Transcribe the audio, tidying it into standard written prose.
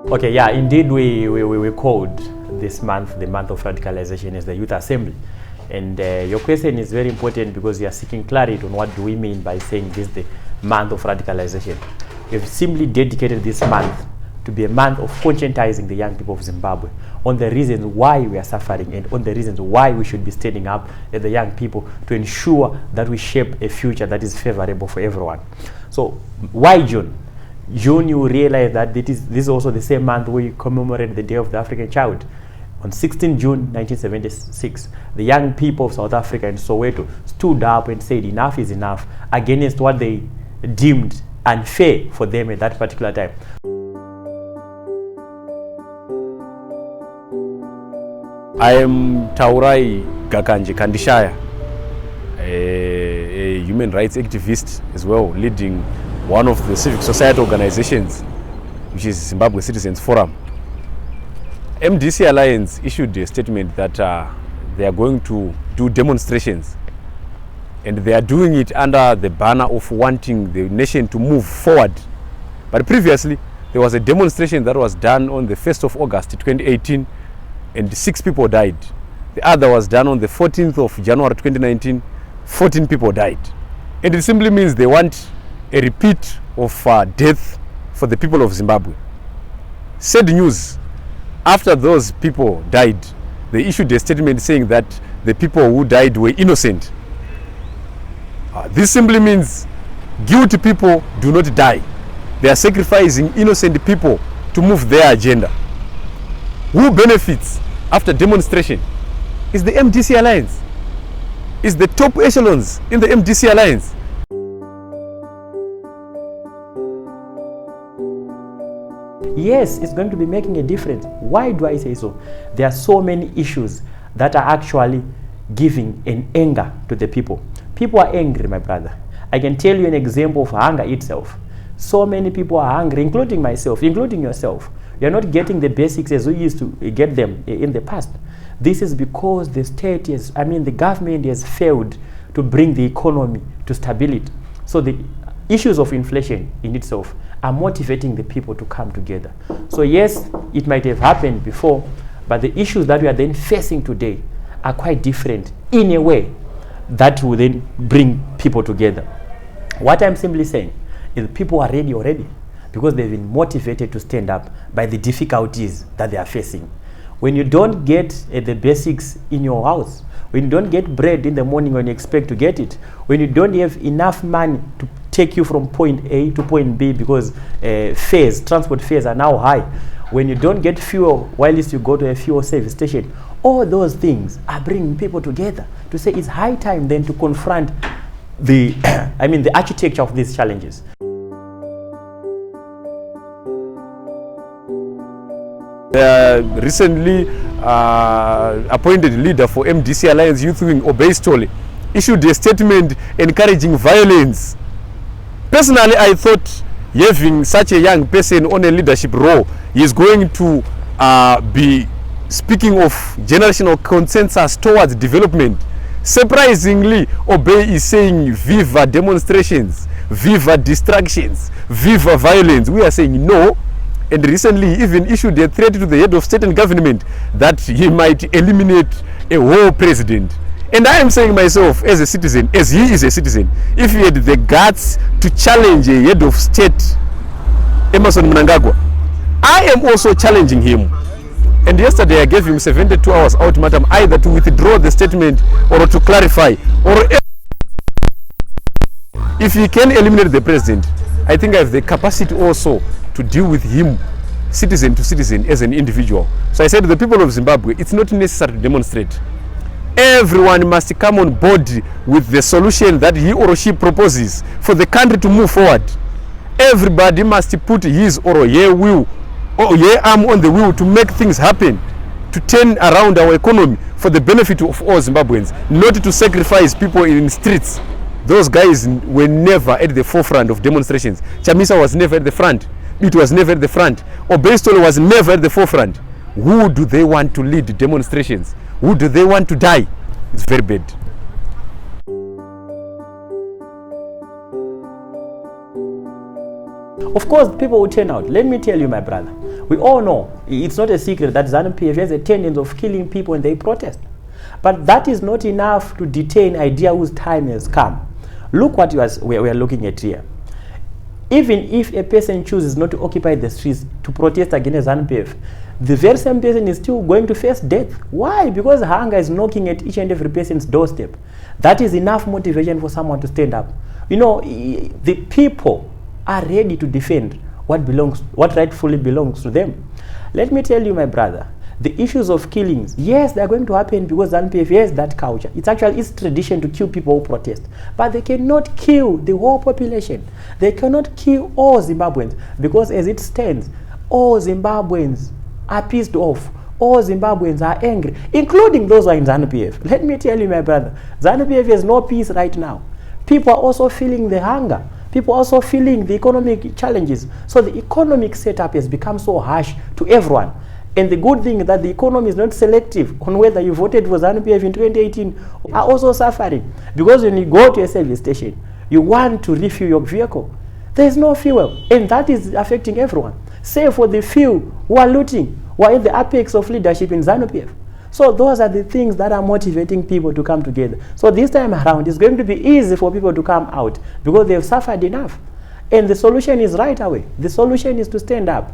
Okay, yeah, indeed we called this month the month of radicalization as the Youth Assembly. And your question is very important because you are seeking clarity on what do we mean by saying this is the month of radicalization. We've simply dedicated this month to be a month of conscientizing the young people of Zimbabwe on the reasons why we are suffering and on the reasons why we should be standing up as the young people to ensure that we shape a future that is favorable for everyone. So why June? June, you realize that this is also the same month we commemorate the Day of the African Child. On 16 June 1976, the young people of South Africa and Soweto stood up and said enough is enough against what they deemed unfair for them at that particular time. I am Taurai Gakanji Kandishaya, a human rights activist as well, leading one of the civic society organizations, which is Zimbabwe Citizens Forum. MDC Alliance issued a statement that they are going to do demonstrations, and they are doing it under the banner of wanting the nation to move forward. But previously, there was a demonstration that was done on the 1st of August 2018, and 6 people died. The other was done on the 14th of January 2019, 14 people died. And it simply means they want a repeat of death for the people of Zimbabwe. Sad news, after those people died, they issued a statement saying that the people who died were innocent. This simply means guilty people do not die. They are sacrificing innocent people to move their agenda. Who benefits after demonstration? Is the MDC Alliance. Is the top echelons in the MDC Alliance. Yes, it's going to be making a difference. Why do I say so? There are so many issues that are actually giving an anger to the people. People are angry, my brother. I can tell you an example of hunger itself. So many people are hungry, including myself, including yourself. You're not getting the basics as we used to get them in the past. This is because the state the government has failed to bring the economy to stability. So the issues of inflation in itself are motivating the people to come together. So yes, it might have happened before, but the issues that we are then facing today are quite different in a way that will then bring people together. What I'm simply saying is people are ready already because they've been motivated to stand up by the difficulties that they are facing. When you don't get the basics in your house, when you don't get bread in the morning when you expect to get it, when you don't have enough money to take you from point A to point B because transport fares are now high, when you don't get fuel whilst you go to a fuel service station, all those things are bringing people together to say it's high time then to confront the the architecture of these challenges. Recently appointed leader for MDC Alliance Youth Wing, Obeistole, issued a statement encouraging violence. Personally, I thought having such a young person on a leadership role, he is going to be speaking of generational consensus towards development. Surprisingly, Obey is saying viva demonstrations, viva distractions, viva violence. We are saying no. And recently he even issued a threat to the head of state and government that he might eliminate a whole president. And I am saying myself as a citizen, as he is a citizen, if he had the guts to challenge a head of state, Emerson Mnangagwa, I am also challenging him. And yesterday I gave him 72 hours ultimatum either to withdraw the statement or to clarify. Or if he can eliminate the president, I think I have the capacity also to deal with him citizen to citizen as an individual. So I said to the people of Zimbabwe, it's not necessary to demonstrate. Everyone must come on board with the solution that he or she proposes for the country to move forward. Everybody must put his or her will or her arm on the wheel to make things happen, to turn around our economy for the benefit of all Zimbabweans, not to sacrifice people in streets. Those guys were never at the forefront of demonstrations. Chamisa was never at the front. It was never at the front. Obeistole was never at the forefront. Who do they want to lead demonstrations? Who do they want to die? It's very bad. Of course, people will turn out. Let me tell you, my brother, we all know, it's not a secret that ZANU-PF has a tendency of killing people when they protest. But that is not enough to detain idea whose time has come. Look what we are looking at here. Even if a person chooses not to occupy the streets to protest against ZANU-PF, the very same person is still going to face death. Why? Because hunger is knocking at each and every person's doorstep. That is enough motivation for someone to stand up. You know, the people are ready to defend what rightfully belongs to them. Let me tell you, my brother, the issues of killings, yes, they are going to happen because ZANU-PF has that culture. It's actually its tradition to kill people who protest. But they cannot kill the whole population. They cannot kill all Zimbabweans, because as it stands, all Zimbabweans are pissed off. All Zimbabweans are angry, including those who are in ZANU-PF. Let me tell you, my brother, ZANU-PF has no peace right now. People are also feeling the hunger. People are also feeling the economic challenges. So the economic setup has become so harsh to everyone. And the good thing is that the economy is not selective on whether you voted for ZANU-PF in 2018 are also suffering. Because when you go to a service station, you want to refuel your vehicle. There is no fuel, and that is affecting everyone, save for the few who are looting, who are at the apex of leadership in ZANU-PF. So those are the things that are motivating people to come together. So this time around, it's going to be easy for people to come out because they've suffered enough. And the solution is right away. The solution is to stand up.